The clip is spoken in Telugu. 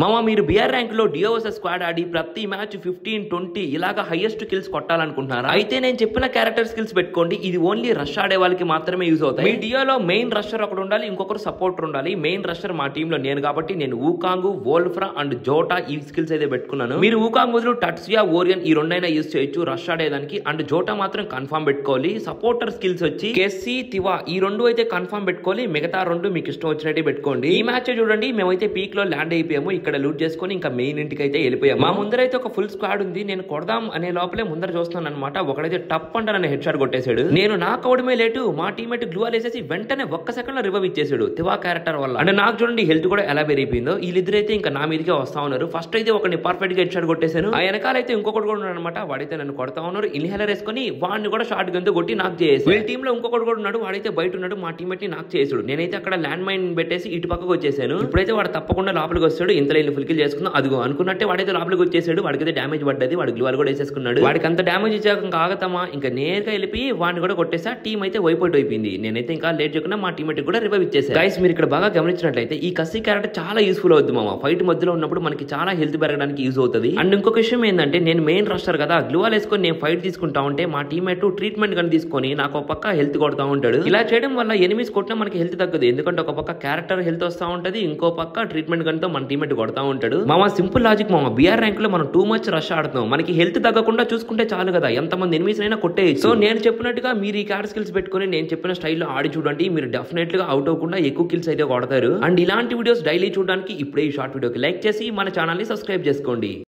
మామ మీరు బిఆర్ ర్యాంక్ లో డియో వర్సెస్ స్క్వాడ్ ఆడి ప్రతి మ్యాచ్ 15-20 ఇలాగా హైయెస్ట్ కిల్స్ కొట్టాలనుకుంటున్నారా? అయితే నేను చెప్పిన క్యారెక్టర్ స్కిల్స్ పెట్టుకోండి. ఇది ఓన్లీ రష్ ఆడే వాళ్ళకి మాత్రమే యూజ్ అవుతాయి. మీ డియోలో మెయిన్ రషర్ ఒకడు ఉండాలి, ఇంకొకరు సపోర్టర్ ఉండాలి. మెయిన్ రషర్ మా టీమ్ లో నేను కాబట్టి నేను ఊకాంగ్, వోల్ఫ్రా అండ్ జోటా ఈ స్కిల్స్ అయితే పెట్టుకున్నాను. మీరు ఊకాంగ్ బదులు టట్సియా, ఓరియన్ ఈ రెండైనా యూజ్ చేయొచ్చు రష్ ఆడేదానికి. అండ్ జోటా మాత్రం కన్ఫర్మ్ పెట్టుకోవాలి. సపోర్టర్ స్కిల్స్ వచ్చి కెస్సీ, తివా ఈ రెండు అయితే కన్ఫర్మ్ పెట్టుకోవాలి. మిగతా రెండు మీకు ఇష్టం వచ్చినట్టు పెట్టుకోండి. ఈ మ్యాచ్ చూడండి, మేమైతే పీక్ లో ల్యాండ్ అయిపోయాము. ఇక్కడ లూట్ చేసుకుని ఇంకా మెయిన్ ఇంటికి అయితే వెళ్ళిపోయాము. మా ముందరైతే ఒక ఫుల్ స్క్వాడ్ ఉంది. నేను కొడదాం అనే లోపలే ముందర చూస్తున్నాను అనమాట. ఒకడైతే టప్ అంటే నన్ను హెడ్ షాట్ కొట్టేశాడు. నేను నాకు అవడమే లేటు, మా టీమేట్ గ్లూవాల్ వేసేసి వెంటనే ఒక్క సెకండ్ లో రివైవ్ ఇచ్చేసాడు తివా క్యారెక్టర్ వల్ల. అంటే నాకు చూడండి హెల్త్ కూడా ఎలా పెరిగిపోయిందో. వీళ్ళిద్దరైతే ఇంకా నా మీదకే వస్తా ఉన్నారు. ఫస్ట్ అయితే ఒకటి పర్ఫెక్ట్ గా హెడ్ షాట్ కొట్టేశాను. ఆ వెనకాలైతే ఇంకొకటి కూడా ఉన్నాడు అనమాట. వాడైతే నన్ను కొడతా ఉన్నారు. ఇన్హేలర్ వేసుకొని వాడిని కూడా షార్ట్ గన్ తో కొట్టి నాకు చేసి, వీళ్ళ టీమ్ లో ఇంకొకటి కూడా ఉన్నాడు. వాడైతే బయట ఉన్నాడు. మా టీమేట్ ని నాకు చేసాడు. నేనైతే అక్కడ ల్యాండ్ మైన్ పెట్టేసి ఇటు పక్కకు వచ్చేసాను. ఇప్పుడైతే వాడు తప్పకుండా లోపలికి వస్తాడు. ఇంతలో ఫుల్ కిల్ చేసుకుందాం. అదిగో అనుకున్నట్టే వాడైతే లోపలికి వచ్చేసాడు. వాడికైతే డ్యామేజ్ పడ్డది. వాడు గ్లూవాల్ కూడా వేసేసుకున్నాడు. వాడికి అంత డ్యామేజ్ ఇచ్చాక ఆగతామా, ఇంకా నేరుగా వెళ్ళి వాడిని కూడా కొట్టేసా. టీం అయితే వైపౌట్ అయిపోయింది. నేనైతే ఇంకా లేట్ చేయకుండా మా టీమేట్ కూడా రివైవ్ ఇచ్చేసాను. గైస్ మీరు ఇక్కడ బాగా గమనించినట్లయితే ఈ కస్సీ క్యారెక్టర్ చాలా యూస్ఫుల్ అవుతుంది మామ. ఫైట్ మధ్యలో ఉన్నప్పుడు మనకి చాలా హెల్త్ పెరగడానికి యూజ్ అవుతుంది. అండ్ ఇంకొక విషయం ఏంటంటే నేను మెయిన్ రస్టర్ కదా, గ్లూవాల్ వేసుకొని నేను ఫైట్ తీసుకుంటా ఉంటే మా టీమేట్ ట్రీట్మెంట్ కానీ తీసుకొని నాకు ఒక పక్క హెల్త్ కొడతా ఉంటాడు. ఇలా చేయడం వల్ల ఎనిమిస్ కొట్టినా మనకి హెల్త్ తగ్గదు. ఎందుకంటే ఒక పక్క క్యారెక్టర్ హెల్త్ వస్తా ఉంటది, ఇంకో పక్క ట్రీట్మెంట్ గన్తో మన టీమేట్ కొడతా ఉంటాడు. మామ సింపుల్ లాజిక్ మామ. బిఆర్ ర్యాంక్ లో మనం టూ మచ్ రష్ ఆడుతున్నాం. మనకి హెల్త్ తగ్గకుండా చూసుకుంటే చాలు కదా, ఎంతమంది ఎనిమిస్ అయినా కొట్టేయచ్చు. సో నేను చెప్పినట్టుగా మీరు ఈ క్యారెక్టర్ స్కిల్స్ పెట్టుకుని నేను చెప్పిన స్టైల్లో ఆడి చూడండి. మీరు డెఫినెట్ గా అవుట్ అవ్వకుండా ఎక్కువ కిల్స్ అయితే కొడతారు. అండ్ ఇలాంటి వీడియోస్ డైలీ చూడడానికి ఇప్పుడే ఈ షార్ట్ వీడియోకి లైక్ చేసి మన ఛానల్ ని సబ్స్క్రైబ్ చేసుకోండి.